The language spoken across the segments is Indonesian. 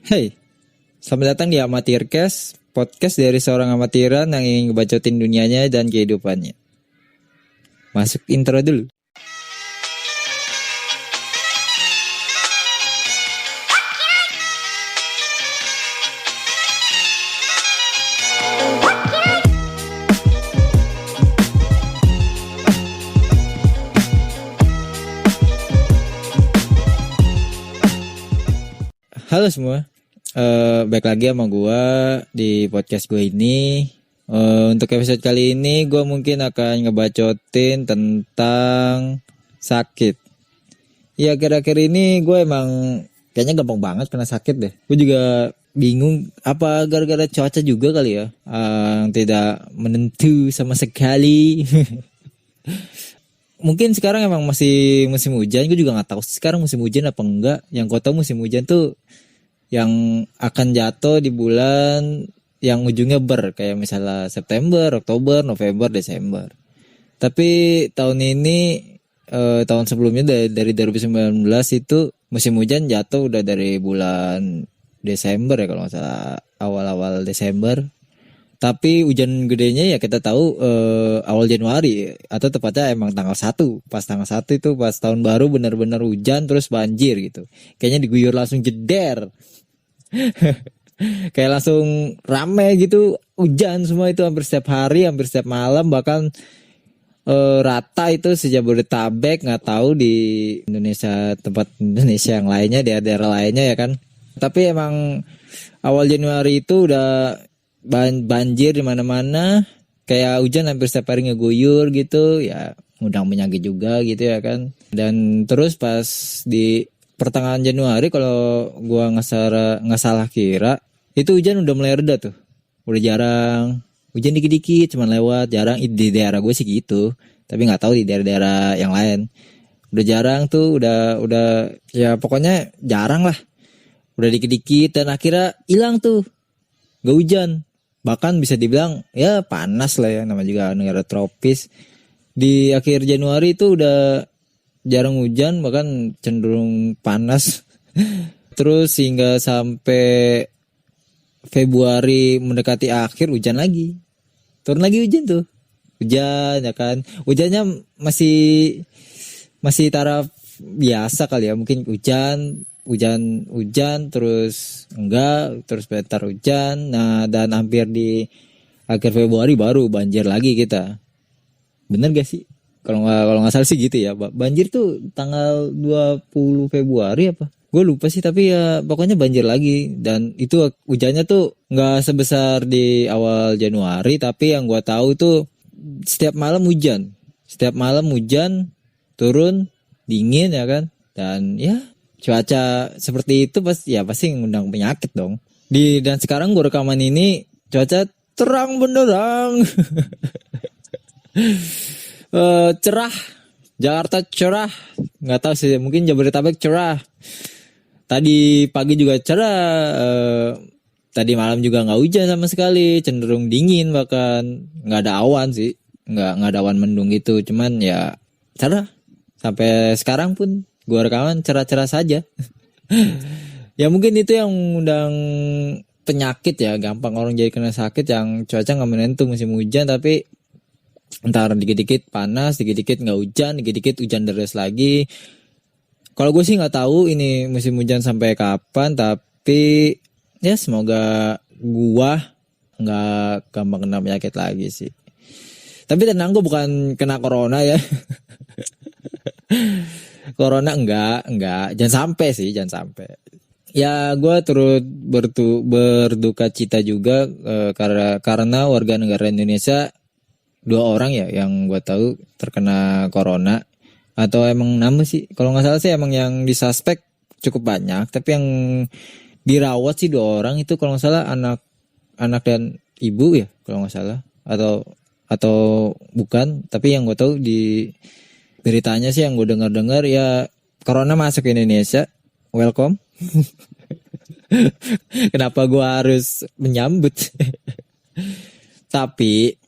Hey, selamat datang di Amatircast, podcast dari seorang amatiran yang ingin ngebacotin dunianya dan kehidupannya. Masuk intro dulu. Halo semua, balik lagi sama gue di podcast gue ini. Untuk episode kali ini gue mungkin akan ngebacotin tentang sakit. Ya akhir-akhir ini gue emang kayaknya gampang banget kena sakit deh. Gue juga bingung apa gara-gara cuaca juga kali ya, yang tidak menentu sama sekali. Mungkin sekarang emang masih musim hujan. Gue juga nggak tahu sekarang musim hujan apa enggak. Yang gue tahu musim hujan tuh yang akan jatuh di bulan yang ujungnya kayak misalnya September, Oktober, November, Desember. Tapi tahun ini tahun sebelumnya dari 2019 itu musim hujan jatuh udah dari bulan Desember ya kalau nggak salah, awal-awal Desember. Tapi hujan gedenya ya kita tahu awal Januari, atau tepatnya emang tanggal 1. Pas tanggal 1 itu pas tahun baru benar-benar hujan terus banjir gitu. Kayaknya diguyur langsung jeder. Kayak langsung rame gitu, hujan semua itu hampir setiap hari, hampir setiap malam, bahkan rata itu sejabodetabek. Nggak tahu di Indonesia, tempat Indonesia yang lainnya, daerah-daerah lainnya ya kan. Tapi emang awal Januari itu udah banjir di mana-mana, kayak hujan hampir setiap hari ngeguyur gitu ya, ngundang penyakit juga gitu ya kan. Dan terus pas di pertengahan Januari kalau gua nggak salah kira, itu hujan udah mulai reda tuh. Udah jarang hujan, dikit-dikit cuman lewat, jarang di daerah gue sih gitu. Tapi nggak tahu di daerah-daerah yang lain. Udah jarang tuh, udah ya pokoknya jarang lah. Udah dikit-dikit dan akhirnya hilang tuh. Gak hujan. Bahkan bisa dibilang ya panas lah ya, namanya juga negara tropis. Di akhir Januari itu udah jarang hujan, bahkan cenderung panas. Terus hingga sampai Februari mendekati akhir hujan lagi. Turun lagi hujan tuh. Hujan ya kan. Hujannya masih taraf biasa kali ya. Mungkin hujan terus enggak, terus bentar hujan. Nah, dan hampir di akhir Februari baru banjir lagi kita. Bener gak sih? Kalau nggak salah sih gitu ya. Banjir tuh tanggal 20 Februari apa? Gue lupa sih, tapi ya pokoknya banjir lagi. Dan itu hujannya tuh nggak sebesar di awal Januari, tapi yang gue tahu itu setiap malam hujan. Setiap malam hujan, turun, dingin ya kan. Dan ya cuaca seperti itu pasti ngundang penyakit dong. Dan sekarang gue rekaman ini cuaca terang benderang. Cerah, Jakarta cerah, nggak tahu sih, mungkin Jabodetabek cerah. Tadi pagi juga cerah, tadi malam juga nggak hujan sama sekali, cenderung dingin, bahkan nggak ada awan sih, nggak ada awan mendung gitu, cuman ya cerah. Sampai sekarang pun gua rekaman cerah-cerah saja. Ya mungkin itu yang undang penyakit ya, gampang orang jadi kena sakit, yang cuaca nggak menentu musim hujan, tapi entar dikit-dikit panas, dikit-dikit nggak hujan, dikit-dikit hujan deras lagi. Kalau gue sih nggak tahu ini musim hujan sampai kapan, tapi ya semoga gua nggak gampang kena penyakit lagi sih. Tapi tenang, gue bukan kena corona ya. Corona enggak, jangan sampai. Ya gue turut berduka cita juga karena warga negara Indonesia 2 orang ya yang gue tahu terkena corona. Atau emang nambah sih, kalau nggak salah sih emang yang disuspek cukup banyak, tapi yang dirawat sih 2 orang. Itu kalau nggak salah anak dan ibu ya kalau nggak salah, atau bukan. Tapi yang gue tahu di beritanya sih, yang gue dengar ya, corona masuk ke Indonesia, welcome. Kenapa gue harus menyambut? Tapi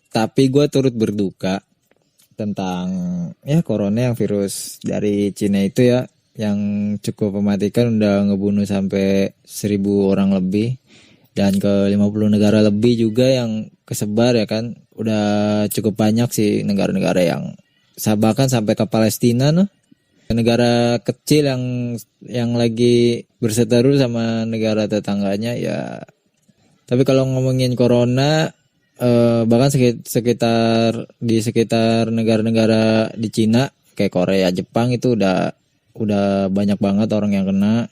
gue turut berduka tentang ya corona, yang virus dari Cina itu ya, yang cukup mematikan, udah ngebunuh sampai 1.000 orang lebih, dan ke 50 negara lebih juga yang kesebar ya kan. Udah cukup banyak sih negara-negara yang bahkan sampai ke Palestina noh. Negara kecil yang lagi berseteru sama negara tetangganya ya. Tapi kalau ngomongin corona, bahkan sekitar negara-negara di Cina kayak Korea, Jepang itu udah banyak banget orang yang kena,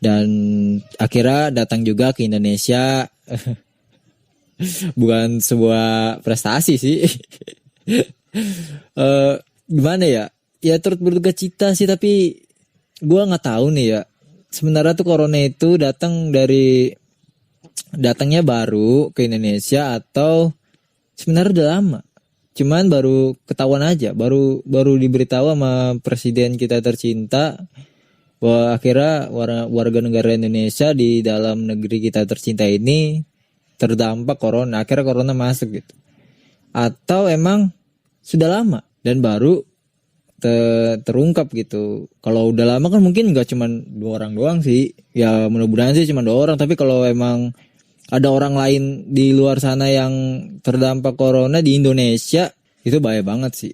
dan akhirnya datang juga ke Indonesia. Bukan sebuah prestasi sih. Gimana ya? Ya turut berduka cita sih, tapi gua nggak tahu nih ya. Sebenarnya tuh corona itu datangnya baru ke Indonesia atau sebenarnya udah lama. Cuman baru ketahuan aja, baru diberitahu sama presiden kita tercinta bahwa akhirnya warga negara Indonesia di dalam negeri kita tercinta ini terdampak corona. Akhirnya corona masuk gitu. Atau emang sudah lama dan baru terungkap gitu. Kalau udah lama kan mungkin nggak cuma 2 orang doang sih. Ya mudah-mudahan sih cuma 2 orang. Tapi kalau emang ada orang lain di luar sana yang terdampak corona di Indonesia, itu bahaya banget sih.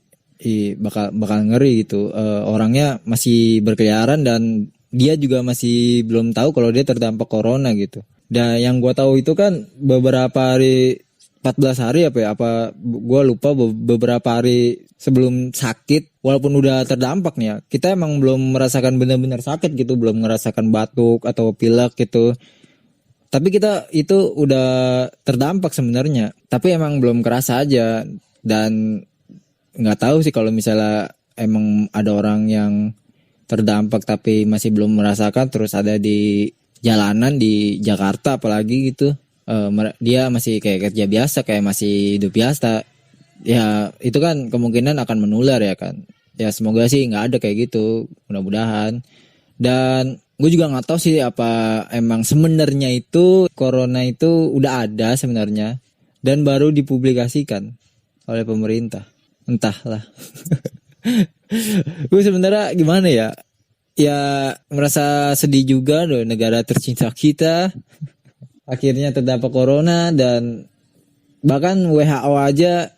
Bakal ngeri gitu. Orangnya masih berkeliaran dan dia juga masih belum tahu kalau dia terdampak corona gitu. Dan yang gue tahu itu kan beberapa hari, 14 hari gue lupa, beberapa hari sebelum sakit, walaupun udah terdampak nih ya, kita emang belum merasakan benar-benar sakit gitu, belum ngerasakan batuk atau pilek gitu. Tapi kita itu udah terdampak sebenarnya, tapi emang belum kerasa aja. Dan nggak tahu sih kalau misalnya emang ada orang yang terdampak tapi masih belum merasakan, terus ada di jalanan di Jakarta apalagi gitu. Dia masih kayak kerja biasa, kayak masih hidup biasa, ya itu kan kemungkinan akan menular ya kan. Ya semoga sih nggak ada kayak gitu, mudah-mudahan. Dan gue juga nggak tahu sih apa emang sebenarnya itu corona itu udah ada sebenarnya dan baru dipublikasikan oleh pemerintah, entahlah. Gue sebenarnya gimana ya, ya merasa sedih juga loh, negara tercinta kita akhirnya terdampak corona. Dan bahkan WHO aja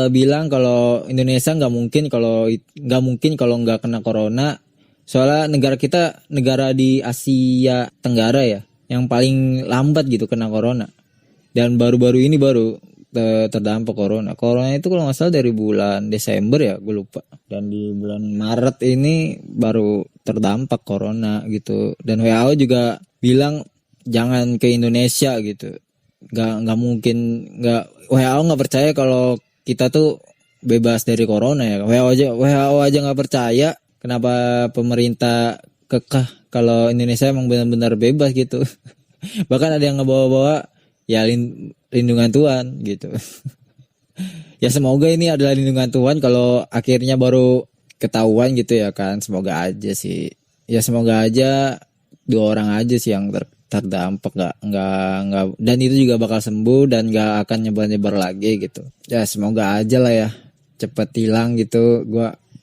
bilang kalau Indonesia nggak mungkin kalau nggak kena corona, soalnya negara kita negara di Asia Tenggara ya yang paling lambat gitu kena corona, dan baru-baru ini baru terdampak corona. Corona itu kalau nggak salah dari bulan Desember ya, gue lupa, dan di bulan Maret ini baru terdampak corona gitu. Dan WHO juga bilang jangan ke Indonesia gitu. Nggak mungkin, WHO nggak percaya kalau kita tuh bebas dari corona ya. WHO aja nggak percaya, kenapa pemerintah kekeh kalau Indonesia emang benar-benar bebas gitu. Bahkan ada yang ngebawa-bawa ya lindungan Tuhan gitu. Ya semoga ini adalah lindungan Tuhan kalau akhirnya baru ketahuan gitu ya kan. Semoga aja sih. Ya semoga aja 2 orang aja sih yang terdampak, nggak, dan itu juga bakal sembuh dan nggak akan nyebar lagi gitu. Ya semoga aja lah ya cepet hilang gitu.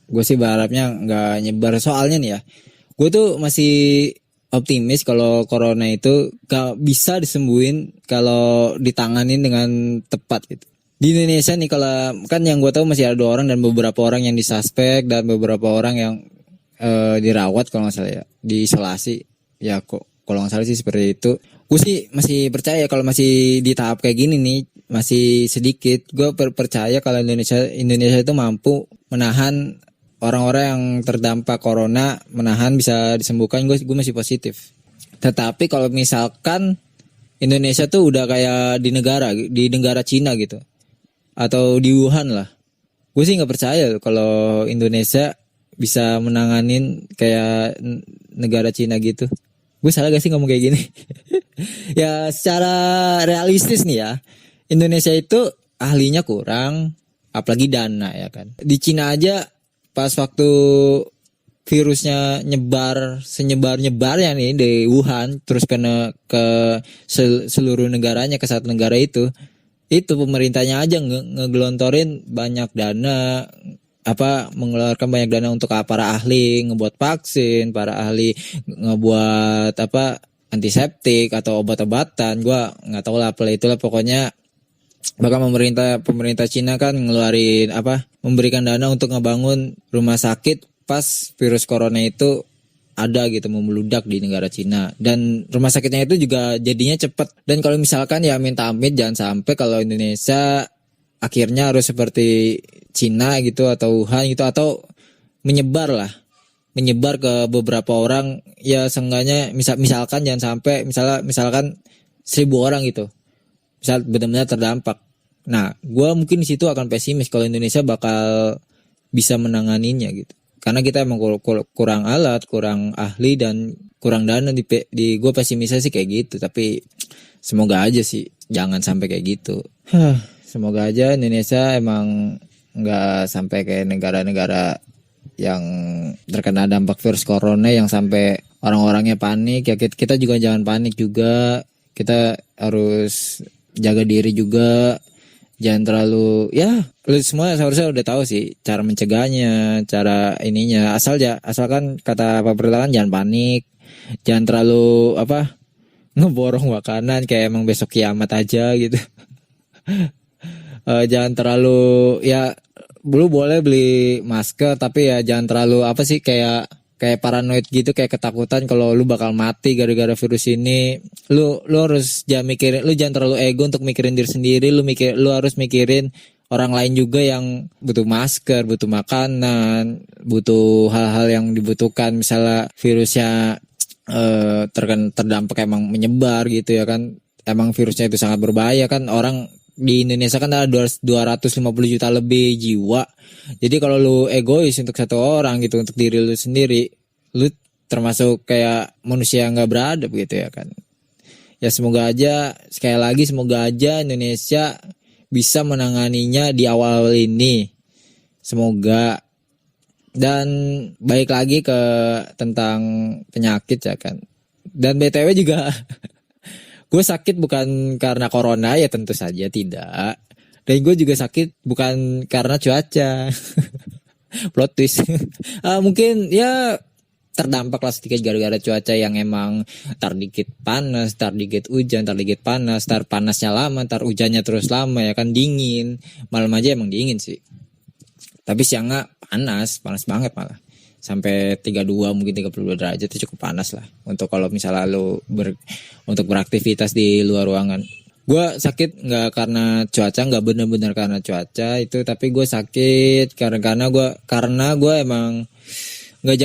Gue sih berharapnya nggak nyebar, soalnya nih ya, gue tuh masih optimis kalau corona itu gak bisa disembuhin kalau ditanganin dengan tepat gitu. Di Indonesia nih, kalau kan yang gue tahu masih ada 2 orang dan beberapa orang yang disuspek dan beberapa orang yang dirawat kalau nggak salah ya, diisolasi ya. Kalau nggak salah sih seperti itu. Gue sih masih percaya kalau masih di tahap kayak gini nih, masih sedikit. Gue percaya kalau Indonesia itu mampu menahan orang-orang yang terdampak corona, menahan, bisa disembuhkan. Gue masih positif. Tetapi kalau misalkan Indonesia tuh udah kayak di negara Cina gitu, atau di Wuhan lah, gue sih nggak percaya kalau Indonesia bisa menanganin kayak negara Cina gitu. Gue salah gak sih ngomong kayak gini? Ya secara realistis nih ya, Indonesia itu ahlinya kurang, apalagi dana ya kan. Di Cina aja pas waktu virusnya senyebar-nyebarnya nih di Wuhan, terus kena ke seluruh negaranya, ke satu negara itu pemerintahnya aja ngegelontorin banyak dana, mengeluarkan banyak dana untuk para ahli ngebuat vaksin, para ahli ngebuat antiseptik atau obat-obatan. Gua nggak tahu lah apa itulah, pokoknya bahkan pemerintah Cina kan ngeluarin memberikan dana untuk ngebangun rumah sakit pas virus corona itu ada gitu memeludak di negara Cina, dan rumah sakitnya itu juga jadinya cepet. Dan kalau misalkan ya amit-amit jangan sampai kalau Indonesia akhirnya harus seperti Cina gitu atau Wuhan gitu, atau menyebar ke beberapa orang, ya seenggaknya misalkan jangan sampai misalkan 1.000 orang gitu misal benar-benar terdampak. Nah, gue mungkin di situ akan pesimis kalau Indonesia bakal bisa menanganinya gitu, karena kita emang kurang alat, kurang ahli, dan kurang dana. Di gue pesimisnya sih kayak gitu, tapi semoga aja sih jangan sampai kayak gitu. Semoga aja Indonesia emang nggak sampai kayak negara-negara yang terkena dampak virus corona yang sampai orang-orangnya panik. Ya kita juga jangan panik juga. Kita harus jaga diri juga. Jangan terlalu, ya lu semua seharusnya udah tahu sih cara mencegahnya, cara ininya. Asalkan kata Pak Pertahanan jangan panik. Jangan terlalu ngeborong makanan kayak emang besok kiamat aja gitu. Jangan terlalu, ya lu boleh beli masker tapi ya jangan terlalu kayak paranoid gitu, kayak ketakutan kalau lu bakal mati gara-gara virus ini. Lu harus lu jangan terlalu ego untuk mikirin diri sendiri. Lu harus mikirin orang lain juga yang butuh masker, butuh makanan, butuh hal-hal yang dibutuhkan. Misalnya virusnya terdampak emang menyebar gitu ya kan. Emang virusnya itu sangat berbahaya kan. Orang di Indonesia kan ada 250 juta lebih jiwa. Jadi kalau lu egois untuk satu orang gitu, untuk diri lu sendiri, lu termasuk kayak manusia yang gak beradab gitu ya kan. Ya semoga aja, sekali lagi semoga aja Indonesia bisa menanganinya di awal ini. Semoga. Dan balik lagi ke tentang penyakit ya kan. Dan BTW juga gue sakit bukan karena corona, ya tentu saja tidak. Dan gue juga sakit bukan karena cuaca. Plot twist. Mungkin ya terdampak lah sedikit gara-gara cuaca yang emang tar dikit panas, tar dikit hujan, tar dikit panas, tar panasnya lama, tar hujannya terus lama ya kan, dingin. Malam aja emang dingin sih. Tapi siangnya panas banget malah. Sampai 32 mungkin 32 derajat itu cukup panas lah untuk kalau misalnya lu untuk beraktivitas di luar ruangan. Gue sakit nggak karena cuaca, nggak benar-benar karena cuaca itu, tapi gue sakit karena gue emang nggak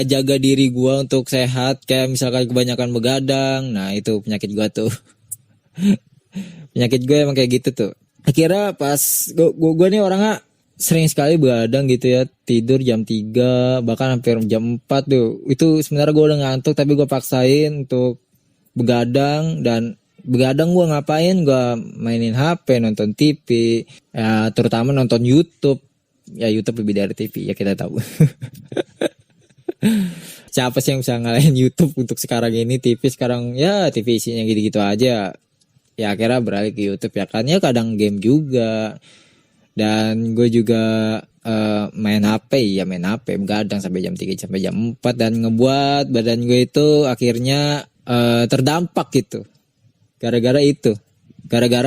jaga diri gue untuk sehat, kayak misalkan kebanyakan begadang. Nah itu penyakit gue tuh. Penyakit gue emang kayak gitu tuh. Akhirnya pas gue nih orangnya sering sekali begadang gitu ya, tidur jam 3 bahkan hampir jam 4 tuh. Itu sebenarnya gue udah ngantuk tapi gue paksain untuk begadang. Dan begadang gue ngapain? Gue mainin HP, nonton TV, ya terutama nonton YouTube. Ya YouTube lebih dari TV ya kita tahu. Siapa sih yang bisa ngalahin YouTube untuk sekarang ini? TV sekarang ya TV isinya gitu-gitu aja. Ya akhirnya beralih ke YouTube ya kan, ya kadang game juga. Dan gue juga main HP begadang sampai jam 3 sampai jam 4 dan ngebuat badan gue itu akhirnya terdampak gitu. Gara-gara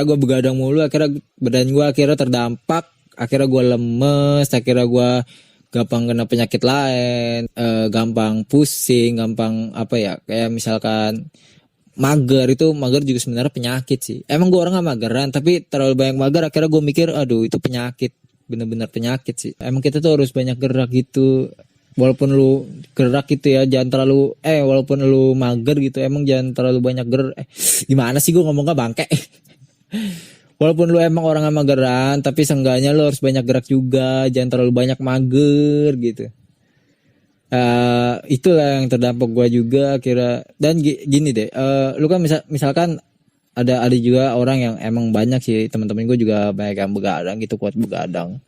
gue begadang mulu, akhirnya badan gue akhirnya terdampak, akhirnya gue lemes, akhirnya gue gampang kena penyakit lain, gampang pusing, gampang kayak misalkan mager juga sebenarnya penyakit sih. Emang gue orang gak mageran, tapi terlalu banyak mager akhirnya gue mikir aduh itu penyakit, bener-bener penyakit sih. Emang kita tuh harus banyak gerak gitu. Walaupun lu gerak gitu ya jangan terlalu walaupun lu mager gitu emang jangan terlalu banyak gerak. Gimana sih gue ngomongnya bangke. Walaupun lu emang orang gak mageran, tapi seenggaknya lu harus banyak gerak juga, jangan terlalu banyak mager gitu. Itulah yang terdampak gue juga kira. Dan gini deh, lu kan misalkan ada juga orang yang emang banyak sih, teman-teman gue juga banyak yang begadang gitu, kuat begadang.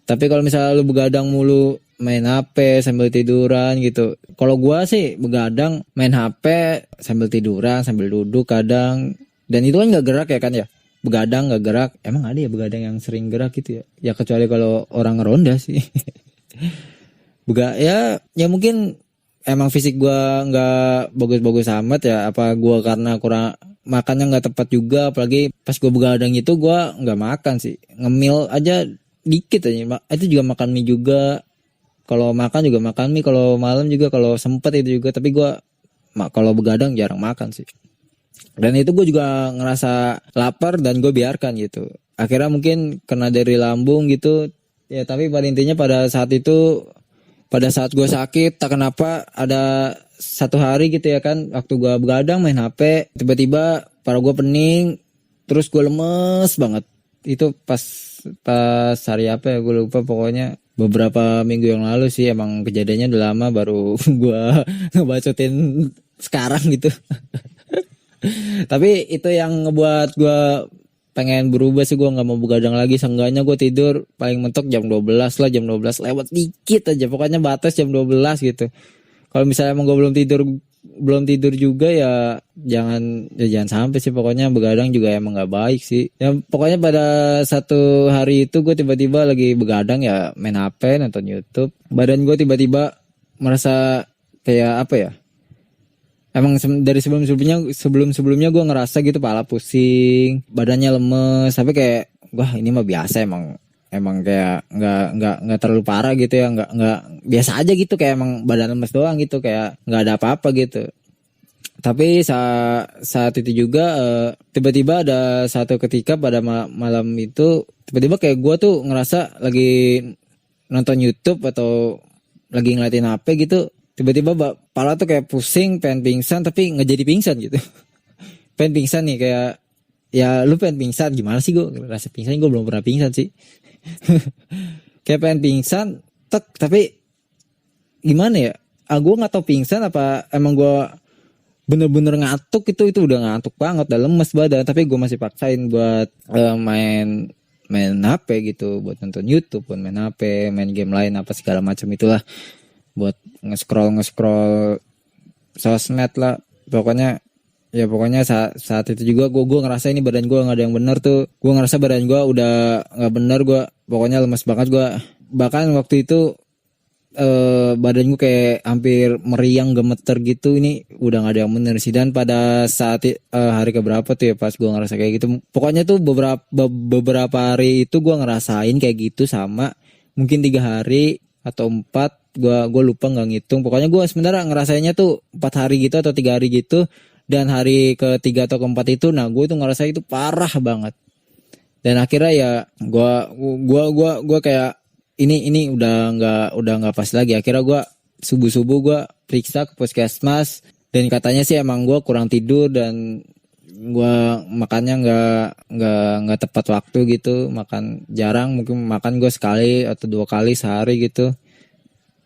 Tapi kalau misalnya lu begadang mulu main HP sambil tiduran gitu, kalau gue sih begadang main HP sambil tiduran sambil duduk kadang, dan itu kan nggak gerak ya kan ya. begadang nggak gerak. Emang ada ya begadang yang sering gerak gitu ya? Ya kecuali kalau orang ronda sih. Ya mungkin emang fisik gua nggak bagus-bagus amat ya. Apa gua karena kurang makannya nggak tepat juga. Apalagi pas gua begadang itu gua nggak makan sih. Ngemil aja dikit aja. Itu juga makan mie juga. Kalau makan juga makan mie. Kalau malam juga kalau sempet itu juga. Tapi gua kalau begadang jarang makan sih. Dan itu gue juga ngerasa lapar dan gue biarkan gitu. Akhirnya mungkin kena dari lambung gitu. Ya tapi pada intinya pada saat itu, pada saat gue sakit, tak kenapa ada satu hari gitu ya kan, waktu gue begadang main HP, tiba-tiba paru gue pening, terus gue lemes banget. Itu pas hari apa ya, gue lupa, pokoknya beberapa minggu yang lalu sih. Emang kejadiannya udah lama, baru gue ngebacotin sekarang gitu. Tapi itu yang ngebuat gue pengen berubah sih. Gue gak mau begadang lagi. Seenggaknya gue tidur paling mentok jam 12 lah. Jam 12 lewat dikit aja. Pokoknya batas jam 12 gitu. Kalau misalnya emang gue belum tidur juga ya jangan sampai sih. Pokoknya begadang juga emang gak baik sih. Ya pokoknya pada satu hari itu gue tiba-tiba lagi begadang ya, main HP, nonton YouTube. Badan gue tiba-tiba merasa kayak apa ya, emang dari sebelumnya gue ngerasa gitu, pala pusing, badannya lemes, tapi kayak wah ini mah biasa, emang kayak nggak terlalu parah gitu ya, nggak biasa aja gitu, kayak emang badan lemes doang gitu, kayak nggak ada apa-apa gitu. Tapi saat itu juga tiba-tiba ada satu ketika pada malam itu, tiba-tiba kayak gue tuh ngerasa lagi nonton YouTube atau lagi ngeliatin HP gitu. Tiba-tiba kepala tuh kayak pusing, pengen pingsan, tapi nggak jadi pingsan gitu. Pengen pingsan nih, kayak ya lu pengen pingsan gimana sih, gue rasa pingsan, gue belum pernah pingsan sih. Kayak pengen pingsan, tapi gimana ya? Gue nggak tahu pingsan apa emang gue bener-bener ngantuk, itu udah ngantuk banget, udah lemes badan, tapi gue masih paksain buat main HP gitu, buat nonton YouTube, buat main HP, main game lain apa segala macam itulah, buat nge-scroll sosmed lah. Pokoknya saat itu juga gue ngerasa ini badan gue nggak ada yang benar tuh. Gue ngerasa badan gue udah nggak benar, gue pokoknya lemas banget gue. Bahkan waktu itu badan gue kayak hampir meriang, gemeter gitu. Ini udah nggak ada yang benar sih. Dan pada saat hari keberapa tuh ya pas gue ngerasa kayak gitu, pokoknya tuh beberapa hari itu gue ngerasain kayak gitu, sama mungkin 3 hari atau 4, gue lupa, nggak ngitung. Pokoknya gue sebenarnya ngerasainnya tuh 4 hari gitu atau 3 hari gitu. Dan hari ke-3 atau ke-4 itu, nah gue tuh ngerasa itu parah banget. Dan akhirnya ya gue kayak ini udah nggak pas lagi. Akhirnya gue subuh gue periksa ke puskesmas, dan katanya sih emang gue kurang tidur dan gue makannya nggak tepat waktu gitu, makan jarang, mungkin makan gue sekali atau 2 kali sehari gitu.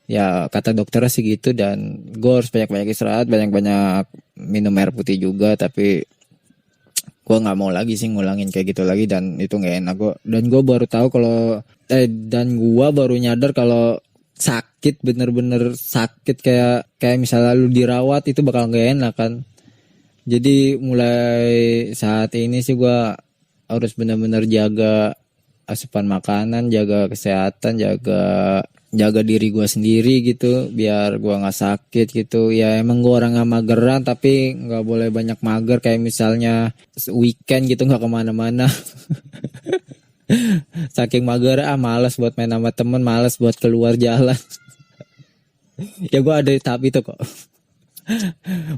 Ya kata dokternya sih gitu, dan gue harus banyak-banyak istirahat, banyak-banyak minum air putih juga. Tapi gue nggak mau lagi sih ngulangin kayak gitu lagi, dan itu nggak enak gue baru tahu kalau dan gue baru nyadar kalau sakit, bener-bener sakit, kayak misalnya lu dirawat itu bakal nggak enak kan. Jadi mulai saat ini sih gue harus benar-benar jaga asupan makanan, jaga kesehatan, jaga diri gue sendiri gitu, biar gue nggak sakit gitu. Ya emang gue orang nggak mageran, tapi nggak boleh banyak mager, kayak misalnya weekend gitu nggak kemana-mana. Saking mager, malas buat main sama temen, malas buat keluar jalan. Ya gue ada di tahap itu kok.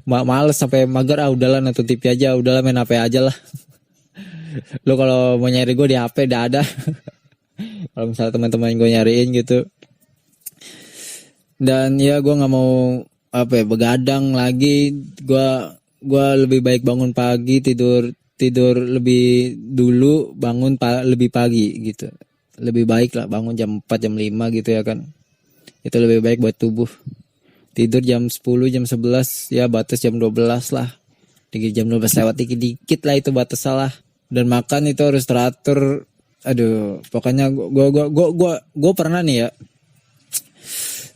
Males sampai mager, udahlah nonton TV aja, udahlah main HP aja lah. Lo kalau mau nyari gue di HP udah ada. Kalau misalnya teman-teman gue nyariin gitu. Dan ya gue nggak mau begadang lagi. Gue lebih baik bangun pagi, tidur lebih dulu, bangun lebih pagi gitu. Lebih baik lah bangun jam 4 jam 5 gitu ya kan. Itu lebih baik buat tubuh. Tidur jam 10 jam 11 ya batas jam 12 lah. Jam 12 lewat dikit lah, itu batas salah. Dan makan itu harus teratur. Aduh, pokoknya gue pernah nih ya,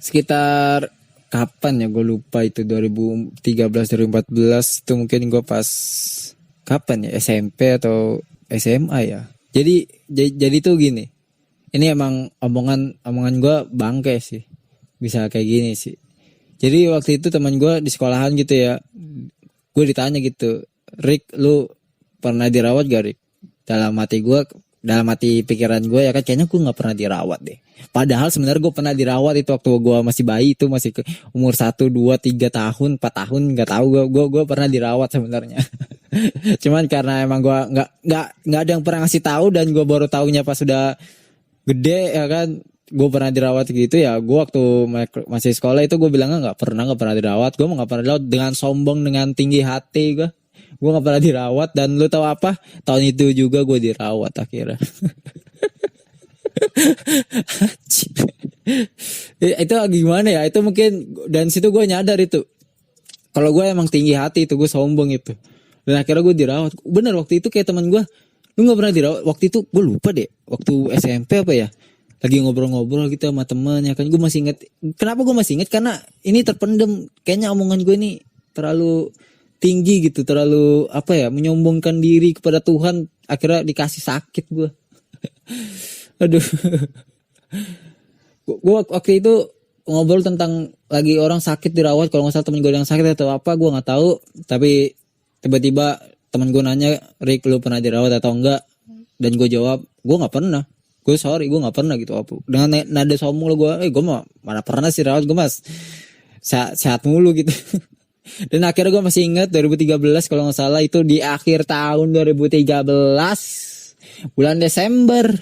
sekitar kapan ya gue lupa, itu 2013 2014 itu mungkin gue pas kapan ya, SMP atau SMA ya. Jadi tuh gini. Ini emang omongan gue bangke sih. Bisa kayak gini sih. Jadi waktu itu teman gue di sekolahan gitu ya. Gue ditanya gitu, Rick, lu pernah dirawat gak, Rick? Dalam hati pikiran gue ya kan, kayaknya gue nggak pernah dirawat deh. Padahal sebenarnya gue pernah dirawat itu waktu gue masih bayi, itu masih umur 1, 2, 3 tahun, 4 tahun nggak tahu, gue pernah dirawat sebenarnya. Cuman karena emang gue nggak ada yang pernah ngasih tahu, dan gue baru tahunya pas sudah gede ya kan, gue pernah dirawat gitu ya. Gue waktu masih sekolah itu gue bilangnya nggak pernah dirawat. Gue nggak pernah dirawat dengan sombong, dengan tinggi hati gue nggak pernah dirawat. Dan lu tahu apa, tahun itu juga gue dirawat akhirnya. Itu gimana ya, itu mungkin, dan situ gue nyadar itu kalau gue emang tinggi hati, itu gue sombong itu. Dan akhirnya gue dirawat. Bener waktu itu kayak teman gue, lu nggak pernah dirawat. Waktu itu gue lupa deh, waktu SMP apa ya, lagi ngobrol-ngobrol gitu sama temen ya kan. Gue masih inget. Kenapa gue masih inget? Karena ini terpendam. Kayaknya omongan gue ini terlalu tinggi gitu, terlalu apa ya, menyombongkan diri kepada Tuhan. Akhirnya dikasih sakit gue. Aduh. Gue waktu itu ngobrol tentang lagi orang sakit dirawat. Kalau nggak salah temen gue yang sakit atau apa, gue nggak tahu. Tapi tiba-tiba temen gue nanya, Rick, lu pernah dirawat atau enggak? Dan gue jawab, gue nggak pernah. Gue nggak pernah gitu. Dengan nada sombong gue mana pernah sih rawat, gue mas sehat mulu gitu. Dan akhirnya gue masih ingat 2013 kalau nggak salah, itu di akhir tahun 2013 bulan Desember,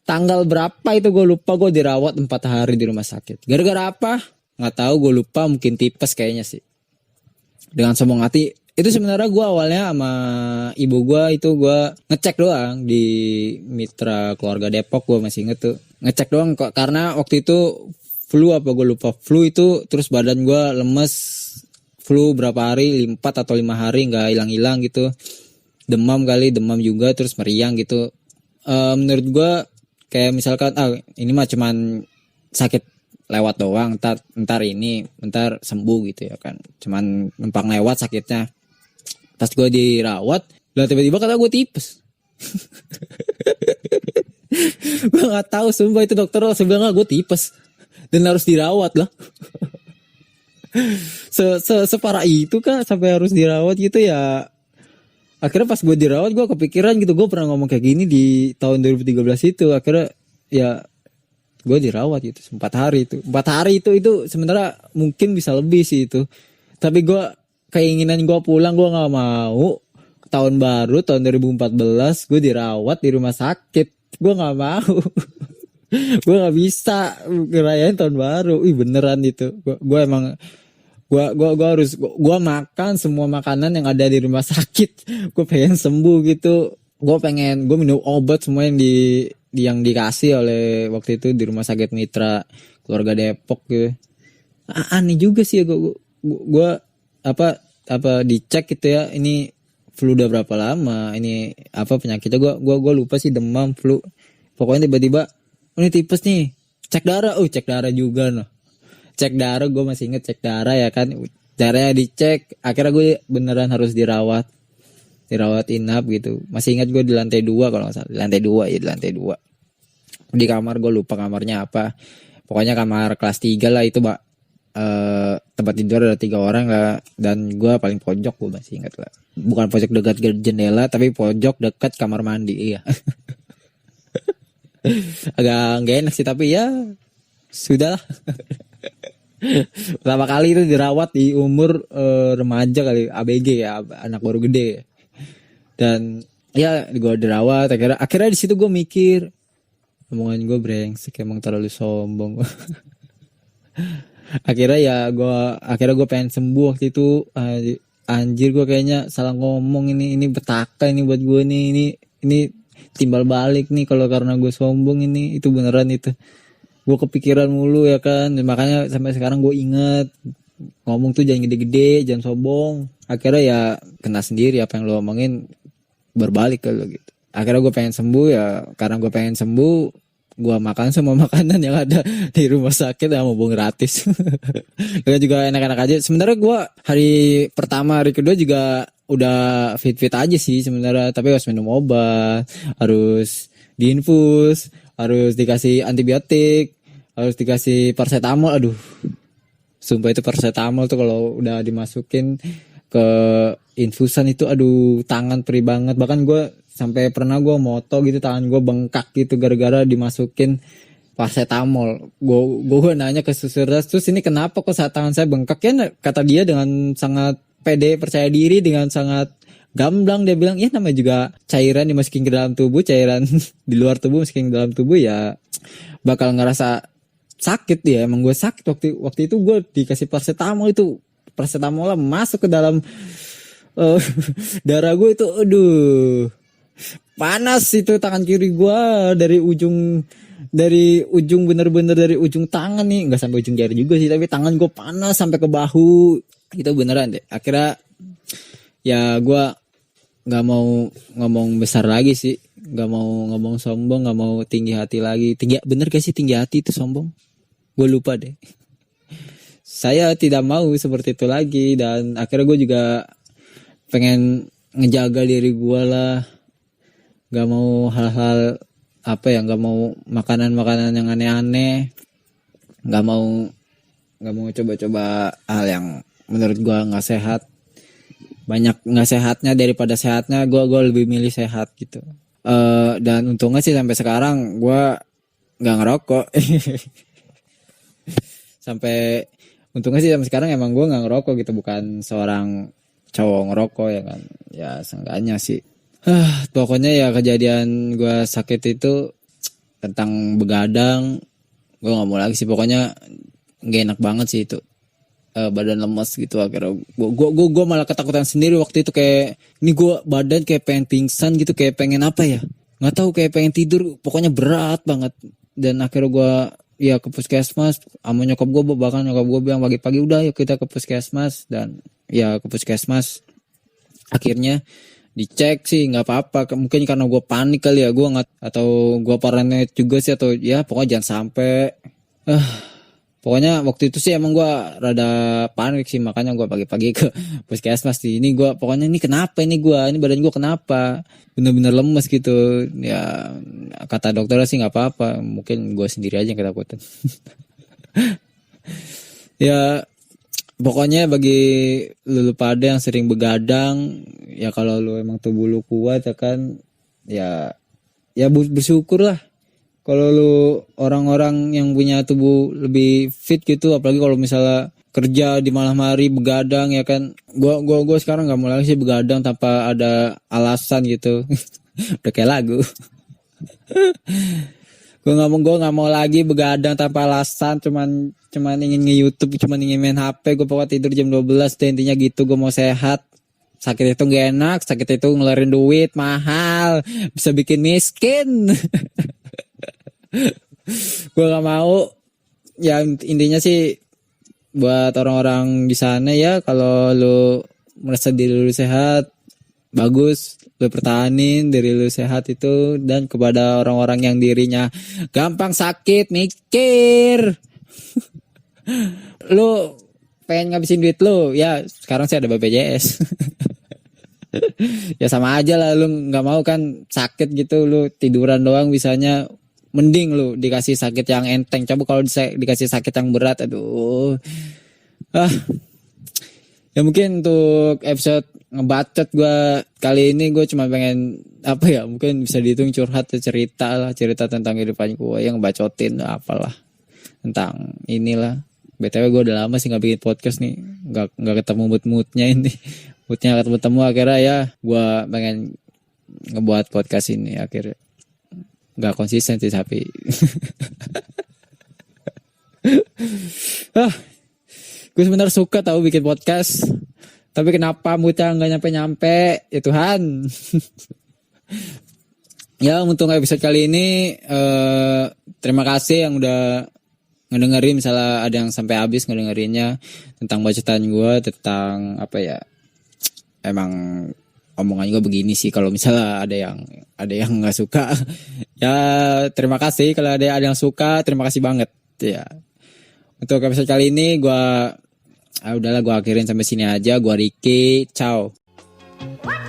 tanggal berapa itu gue lupa, gue dirawat 4 hari di rumah sakit. Gara-gara apa nggak tahu, gue lupa, mungkin tipes kayaknya sih. Dengan sombong hati itu sebenarnya gue awalnya sama ibu gue itu gue ngecek doang di Mitra Keluarga Depok. Gue masih inget tuh ngecek doang kok, karena waktu itu flu apa gue lupa, flu itu, terus badan gue lemes, flu berapa hari, 4 atau 5 hari nggak hilang-hilang gitu, demam juga, terus meriang gitu. Menurut gue kayak misalkan ini mah cuman sakit lewat doang, ntar sembuh gitu ya kan, cuman numpang lewat sakitnya. Pas gue dirawat, lah tiba-tiba kata gue tipes. Gue nggak tahu, sumpah itu dokter langsung bilang gue tipes dan harus dirawat lah. Separah itu kah sampai harus dirawat gitu ya. Akhirnya pas gue dirawat, gue kepikiran gitu, gue pernah ngomong kayak gini di tahun 2013 itu. Akhirnya ya gue dirawat gitu 4 hari itu. 4 hari itu sebenarnya mungkin bisa lebih sih itu. Tapi gue, keinginan gue pulang, gue gak mau. Tahun baru, tahun 2014, gue dirawat di rumah sakit. Gue gak mau. Gue gak bisa ngerayain tahun baru. Beneran itu. Gue emang, gue harus, gue makan semua makanan yang ada di rumah sakit. Gue pengen sembuh gitu. Gue minum obat semua yang dikasih oleh waktu itu di rumah sakit Mitra Keluarga Depok gitu. Aneh juga sih ya, gue apa dicek gitu ya, ini flu udah berapa lama, ini apa penyakitnya, gue lupa sih, demam, flu, pokoknya tiba-tiba ini tipes nih, cek darah juga noh, cek darah, gue masih inget cek darah ya kan, darahnya dicek, akhirnya gue beneran harus dirawat inap gitu. Masih ingat gue di lantai 2 kalau nggak salah, di lantai 2 di kamar, gue lupa kamarnya apa, pokoknya kamar kelas 3 lah itu, Mbak. Tempat tidur ada 3 orang lah, dan gue paling pojok, gue masih ingat lah, bukan pojok dekat jendela tapi pojok dekat kamar mandi. Iya. Agak gak enak sih, tapi ya sudahlah. Pertama kali itu dirawat di umur remaja kali, ABG ya, anak baru gede. Dan ya gue dirawat, akhirnya di situ gue mikir, omongan gue brengsek, emang terlalu sombong. Akhirnya gue pengen sembuh waktu itu. Anjir, gue kayaknya salah ngomong, ini petaka ini buat gue nih, ini timbal balik nih kalau karena gue sombong ini, itu beneran itu. Gue kepikiran mulu ya kan, makanya sampai sekarang gue inget ngomong tuh jangan gede-gede, jangan sombong. Akhirnya ya kena sendiri, apa yang lo omongin berbalik ke lo gitu. Akhirnya gue pengen sembuh ya, karena gue pengen sembuh, gue makan semua makanan yang ada di rumah sakit ya, mau gratis. Juga enak-enak aja. Sebenarnya gue hari pertama, hari kedua juga udah fit aja sih sebenarnya, tapi harus minum obat, harus diinfus, harus dikasih antibiotik, harus dikasih paracetamol. Aduh, sumpah itu paracetamol tuh kalau udah dimasukin ke infusan itu, aduh, tangan perih banget. Bahkan gue sampai pernah gue moto gitu, tangan gue bengkak gitu gara-gara dimasukin paracetamol. Gue nanya ke suster, terus ini kenapa kok saat tangan saya bengkak ya? Kata dia dengan sangat pede, percaya diri, dengan sangat gamblang, dia bilang ya namanya juga cairan dimasukin ke dalam tubuh, cairan di luar tubuh masukin ke dalam tubuh ya bakal ngerasa sakit. Ya emang gue sakit waktu itu, gue dikasih paracetamol, itu paracetamol masuk ke dalam darah gue itu, aduh, panas itu tangan kiri gue dari ujung bener-bener dari ujung tangan nih, nggak sampai ujung jari juga sih, tapi tangan gue panas sampai ke bahu itu beneran deh. Akhirnya ya gue nggak mau ngomong besar lagi sih, nggak mau ngomong sombong, nggak mau tinggi hati lagi. Bener gak sih tinggi hati itu sombong? Gue lupa deh. Saya tidak mau seperti itu lagi, dan akhirnya gue juga pengen ngejaga diri gue lah, nggak mau hal-hal nggak mau makanan yang aneh-aneh, nggak mau coba-coba hal yang menurut gue nggak sehat. Banyak nggak sehatnya daripada sehatnya, gue lebih milih sehat gitu. Dan untungnya sih sampai sekarang gue nggak ngerokok. Untungnya sih sampai sekarang emang gue nggak ngerokok gitu, bukan seorang cowok ngerokok ya kan. Ya seenggaknya sih. Pokoknya ya kejadian gue sakit itu tentang begadang, gue nggak mau lagi sih. Pokoknya nggak enak banget sih itu. Badan lemas gitu. Akhirnya gue malah ketakutan sendiri waktu itu, kayak ini gue badan kayak pengen pingsan gitu, kayak pengen apa ya, nggak tahu, kayak pengen tidur, pokoknya berat banget. Dan akhirnya gue ya ke puskesmas sama nyokap gue, bahkan nyokap gue bilang pagi-pagi udah yuk kita ke puskesmas, dan ya ke puskesmas. Akhirnya dicek sih nggak apa-apa, mungkin karena gue panik kali ya, gue nggak, atau gue paranoid juga sih, atau ya pokoknya jangan sampai. Pokoknya waktu itu sih emang gue rada panik sih, makanya gue pagi-pagi ke puskesmas sih. Ini gue pokoknya ini kenapa ini badan gue kenapa, bener-bener lemes gitu. Ya kata dokternya sih nggak apa-apa, mungkin gue sendiri aja yang ketakutan. Ya pokoknya bagi lu pada yang sering begadang, ya kalau lu emang tubuh lu kuat ya kan, ya bersyukur lah. Kalau lu orang-orang yang punya tubuh lebih fit gitu, apalagi kalau misalnya kerja di malam hari begadang ya kan. Gua sekarang nggak mau lagi sih begadang tanpa ada alasan gitu. Udah kayak lagu. Gue nggak mau lagi begadang tanpa alasan, cuman ingin nge-YouTube, cuman ingin main HP. Gue pokoknya tidur jam 12 deh, intinya gitu. Gue mau sehat. Sakit itu gak enak, sakit itu ngeluarin duit mahal, bisa bikin miskin. Gue gak mau. Ya intinya sih buat orang-orang di sana ya, kalau lu merasa diri lu sehat, bagus, lu pertahanin diri lu sehat itu. Dan kepada orang-orang yang dirinya gampang sakit, mikir. Lu pengen ngabisin duit lu, ya sekarang sih ada BPJS. Ya sama aja lah, lu gak mau kan sakit gitu, lu tiduran doang bisanya. Mending lu dikasih sakit yang enteng. Coba kalau dikasih sakit yang berat, aduh. Ya mungkin untuk episode ngebacot gue kali ini, gue cuma pengen mungkin bisa dihitung curhat, cerita tentang kehidupan gue yang ngebacotin apalah tentang inilah. BTW gue udah lama sih nggak bikin podcast nih, nggak ketemu moodnya ini. Moodnya ketemu akhirnya ya gue pengen ngebuat podcast ini akhirnya. Gak konsisten sih tapi gue sebenarnya suka tahu bikin podcast, tapi kenapa moodnya gak nyampe ya Tuhan. Ya untuk episode kali ini terima kasih yang udah ngedengerin, misalnya ada yang sampai habis ngedengerinnya, tentang bacotan gue, tentang emang omongan gue begini sih. Kalau misalnya ada yang nggak suka, ya terima kasih. Kalau ada yang suka, terima kasih banget ya. Untuk episode kali ini gue udahlah, gue akhirin sampai sini aja. Gue Ricky, ciao. What?